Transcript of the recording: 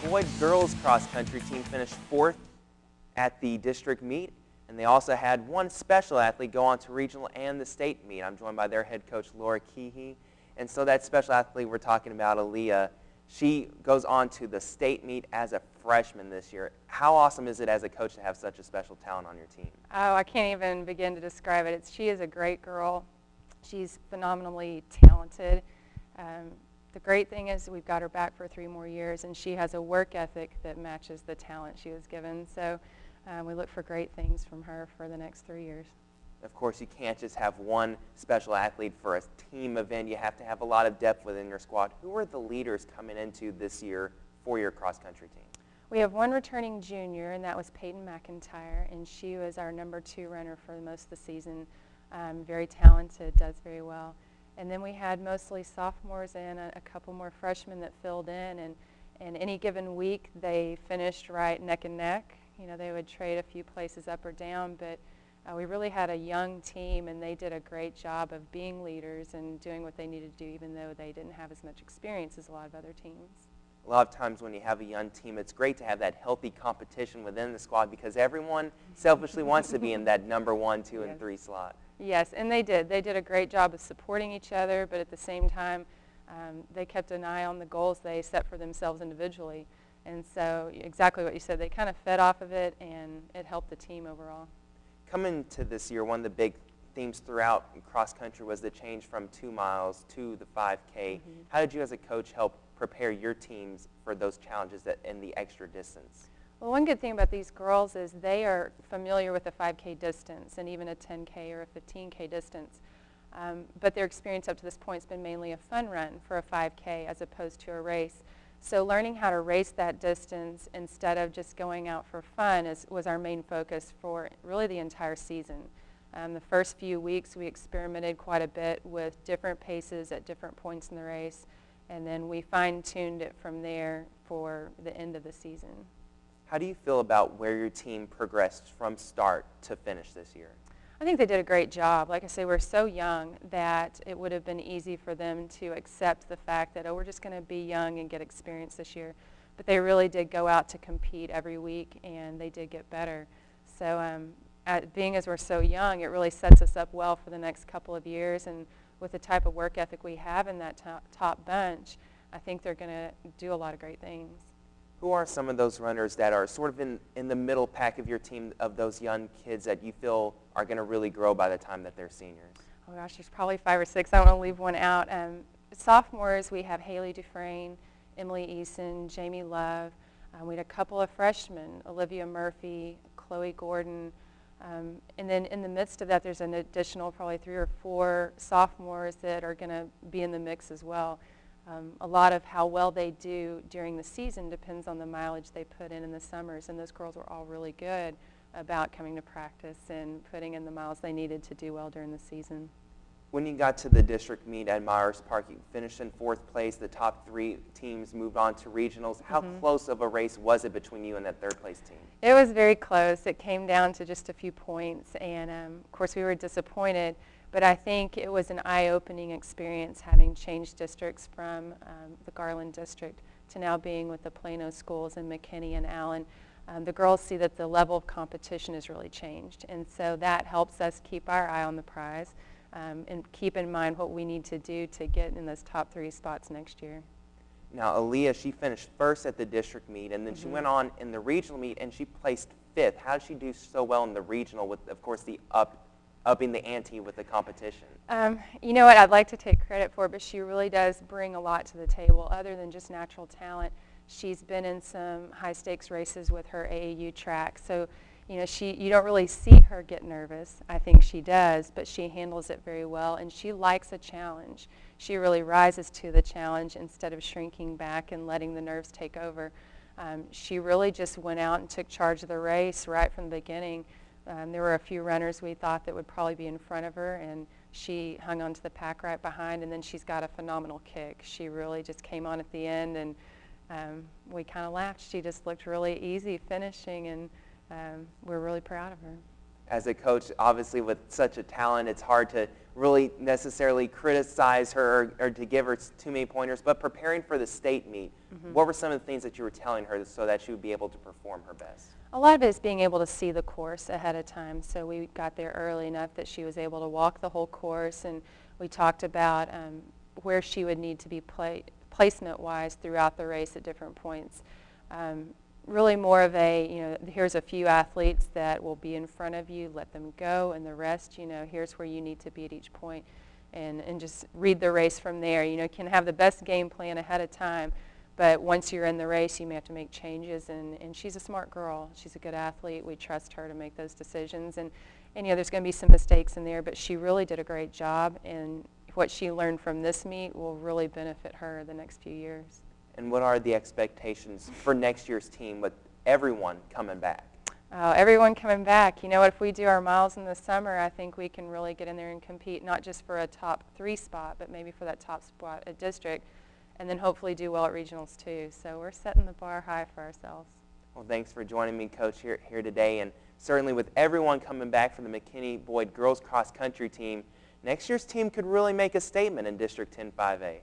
Boyd girls cross country team finished 4th at the district meet, and they also had one special athlete go on to regional and the state meet. I'm joined by their head coach, Laura Keahey. And so that special athlete we're talking about, Aaliyah, she goes on to the state meet as a freshman this year. How awesome is it as a coach to have such a special talent on your team? Oh, I can't even begin to describe it. She is a great girl. She's phenomenally talented. The great thing is we've got her back for 3 more years, and she has a work ethic that matches the talent she was given. So we look for great things from her for the next 3 years. Of course, you can't just have one special athlete for a team event. You have to have a lot of depth within your squad. Who are the leaders coming into this year for your cross-country team? We have one returning junior, and that was Peyton McIntyre, and she was our number 2 runner for most of the season. Very talented, does very well. And then we had mostly sophomores and a couple more freshmen that filled in, and any given week they finished right neck and neck. You know, they would trade a few places up or down, but we really had a young team, and they did a great job of being leaders and doing what they needed to do, even though they didn't have as much experience as a lot of other teams. A lot of times when you have a young team, it's great to have that healthy competition within the squad because everyone selfishly wants to be in that number 1, 2, and 3 slot. Yes, and they did. They did a great job of supporting each other, but at the same time, they kept an eye on the goals they set for themselves individually. And so exactly what you said, they kind of fed off of it, and it helped the team overall. Coming to this year, one of the big themes throughout cross-country was the change from 2 miles to the 5K. Mm-hmm. How did you as a coach help prepare your teams for those challenges and the extra distance? Well, one good thing about these girls is they are familiar with the 5K distance and even a 10K or a 15K distance. But their experience up to this point has been mainly a fun run for a 5K as opposed to a race. So learning how to race that distance instead of just going out for fun was our main focus for really the entire season. The first few weeks we experimented quite a bit with different paces at different points in the race, and then we fine-tuned it from there for the end of the season. How do you feel about where your team progressed from start to finish this year? I think they did a great job. Like I say, we're so young that it would have been easy for them to accept the fact that, oh, we're just going to be young and get experience this year. But they really did go out to compete every week, and they did get better. So being as we're so young, it really sets us up well for the next couple of years. And with the type of work ethic we have in that top bunch, I think they're going to do a lot of great things. Who are some of those runners that are sort of in the middle pack of your team, of those young kids that you feel are going to really grow by the time that they're seniors? Oh gosh, there's probably 5 or 6. I don't want to leave one out. Sophomores, we have Haley Dufresne, Emily Eason, Jamie Love. We had a couple of freshmen, Olivia Murphy, Chloe Gordon. And then in the midst of that, there's an additional probably 3 or 4 sophomores that are going to be in the mix as well. A lot of how well they do during the season depends on the mileage they put in the summers, and those girls were all really good about coming to practice and putting in the miles they needed to do well during the season. When you got to the district meet at Myers Park, you finished in 4th place. The top 3 teams moved on to regionals. How close of a race was it between you and that 3rd place team? It was very close. It came down to just a few points, and of course we were disappointed. But I think it was an eye-opening experience having changed districts from the Garland district to now being with the Plano schools in McKinney and Allen. The girls see that the level of competition has really changed, and so that helps us keep our eye on the prize and keep in mind what we need to do to get in those top 3 spots next year. Now, Aaliyah, she finished 1st at the district meet, and then she went on in the regional meet, and she placed 5th. How did she do so well in the regional with, of course, the upping the ante with the competition? You know what, I'd like to take credit for it, but she really does bring a lot to the table. Other than just natural talent, she's been in some high-stakes races with her AAU track. So, you know, you don't really see her get nervous. I think she does, but she handles it very well, and she likes a challenge. She really rises to the challenge instead of shrinking back and letting the nerves take over. She really just went out and took charge of the race right from the beginning. There were a few runners we thought that would probably be in front of her, and she hung onto the pack right behind, and then she's got a phenomenal kick. She really just came on at the end, and we kind of laughed. She just looked really easy finishing, and we're really proud of her. as a coach, obviously with such a talent, it's hard to really necessarily criticize her or to give her too many pointers, but preparing for the state meet, what were some of the things that you were telling her so that she would be able to perform her best? A lot of it is being able to see the course ahead of time. So we got there early enough that she was able to walk the whole course, and we talked about where she would need to be placement-wise throughout the race at different points. Really more of a, here's a few athletes that will be in front of you, let them go, and the rest, here's where you need to be at each point, and just read the race from there. You can have the best game plan ahead of time, but once you're in the race, you may have to make changes, and she's a smart girl. She's a good athlete. We trust her to make those decisions, and there's going to be some mistakes in there, but she really did a great job, and what she learned from this meet will really benefit her the next few years. And what are the expectations for next year's team with everyone coming back? Everyone coming back. If we do our miles in the summer, I think we can really get in there and compete, not just for a top 3 spot, but maybe for that top spot at district, and then hopefully do well at regionals too. So we're setting the bar high for ourselves. Well, thanks for joining me, Coach, here today. And certainly with everyone coming back from the McKinney Boyd girls cross country team, next year's team could really make a statement in District 10 5A.